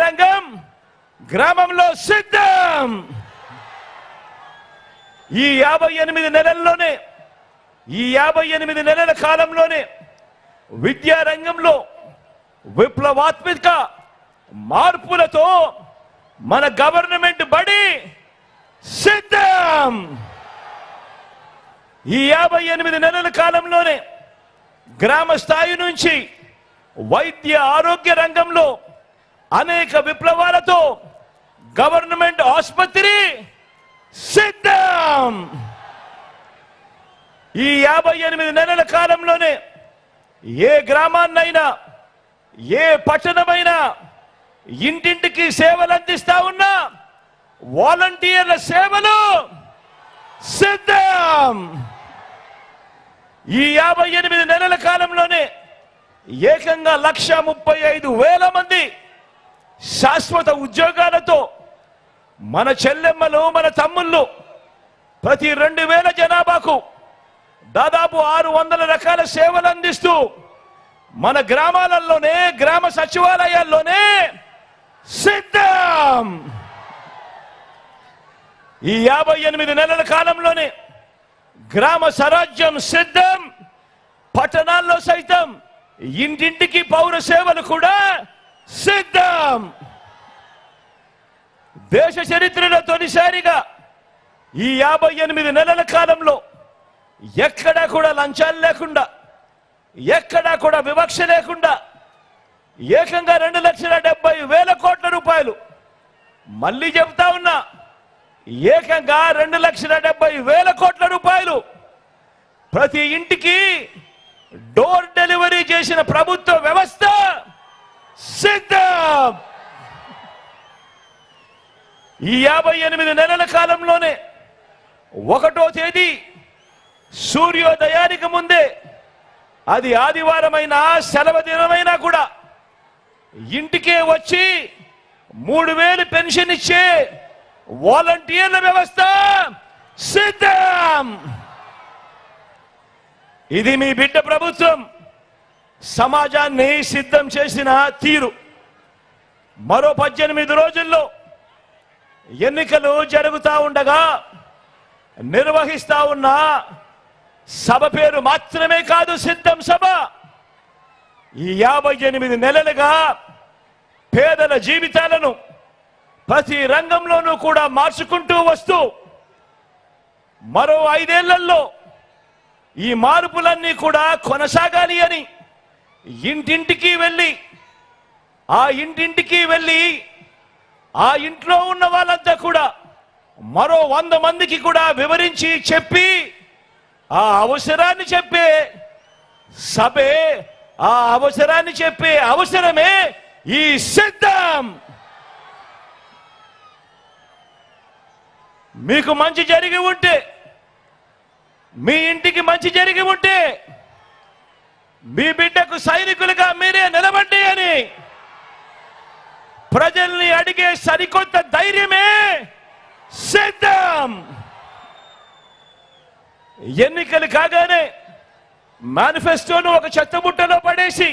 రంగం గ్రామంలో సిద్ధం. ఈ 58 నెలల్లోనే, ఈ 58 నెలల కాలంలోనే విద్యా రంగంలో విప్లవాత్మక మార్పులతో మన గవర్నమెంట్ బడి సిద్ధం. ఈ 58 నెలల కాలంలోనే గ్రామ స్థాయి నుంచి వైద్య ఆరోగ్య రంగంలో అనేక విప్లవాలతో గవర్నమెంట్ ఆసుపత్రి సిద్ధం. ఈ 58 నెలల కాలంలోనే ఏ గ్రామాన్నైనా, ఏ పట్టణమైనా ఇంటింటికి సేవలు అందిస్తా ఉన్నా వాలంటీర్ల సేవలు సిద్ధం. ఈ 58 నెలల కాలంలోనే ఏకంగా 1,35,000 మంది శాశ్వత ఉద్యోగాలతో మన చెల్లెమ్మలు, మన తమ్ముళ్ళు ప్రతి 2,000 జనాభాకు దాదాపు 600 రకాల సేవలు అందిస్తూ మన గ్రామాలలోనే, గ్రామ సచివాలయాల్లోనే సిద్ధం. ఈ 58 నెలల కాలంలోనే గ్రామ స్వరాజ్యం సిద్ధం. పట్టణాల్లో సైతం ఇంటింటికి పౌర సేవలు కూడా సిద్ధం. దేశ చరిత్రలో తొలిసారిగా ఈ 58 నెలల కాలంలో ఎక్కడా కూడా లంచాలు లేకుండా, ఎక్కడా కూడా వివక్ష లేకుండా ఏకంగా 2,70,000 కోట్ల రూపాయలు, మళ్ళీ చెబుతా ఉన్నా, ఏకంగా 2,70,000 కోట్ల రూపాయలు ప్రతి ఇంటికి డోర్ డెలివరీ చేసిన ప్రభుత్వ వ్యవస్థ సిద్ధం. ఈ 58 నెలల కాలంలోనే 1వ తేదీ సూర్యోదయానికి ముందే, అది ఆదివారమైనా సెలవు దినమైనా కూడా ఇంటికే వచ్చి 3,000 పెన్షన్ ఇచ్చే వాలంటీర్ల వ్యవస్థ సిద్ధం. ఇది మీ బిడ్డ ప్రభుత్వం సమాజాన్ని సిద్ధం చేసిన తీరు. మరో 18 రోజుల్లో ఎన్నికలు జరుగుతా ఉండగా నిర్వహిస్తా ఉన్న సభ పేరు మాత్రమే కాదు సిద్ధం సభ. ఈ 58 నెలలుగా పేదల జీవితాలను ప్రతి రంగంలోనూ కూడా మార్చుకుంటూ వస్తూ మరో 5 ఏళ్లలో ఈ మార్పులన్నీ కూడా కొనసాగాలి అని ఇంటింటికి వెళ్ళి ఆ ఇంట్లో ఉన్న వాళ్ళంతా కూడా మరో 100 మందికి కూడా వివరించి చెప్పి ఆ అవసరాన్ని చెప్పే సభే, ఆ అవసరాన్ని చెప్పే అవసరమే ఈ సిద్ధం. మీకు మంచి జరిగి ఉంటే, మీ ఇంటికి మంచి జరిగి ఉంటే మీ బిడ్డకు సైనికులుగా మీరే నిలబడి అని ప్రజల్ని అడిగే సరికొత్త ధైర్యమే సిద్ధం. ఎన్నికలు కాగానే మేనిఫెస్టోను ఒక చెత్తబుట్టలో పడేసి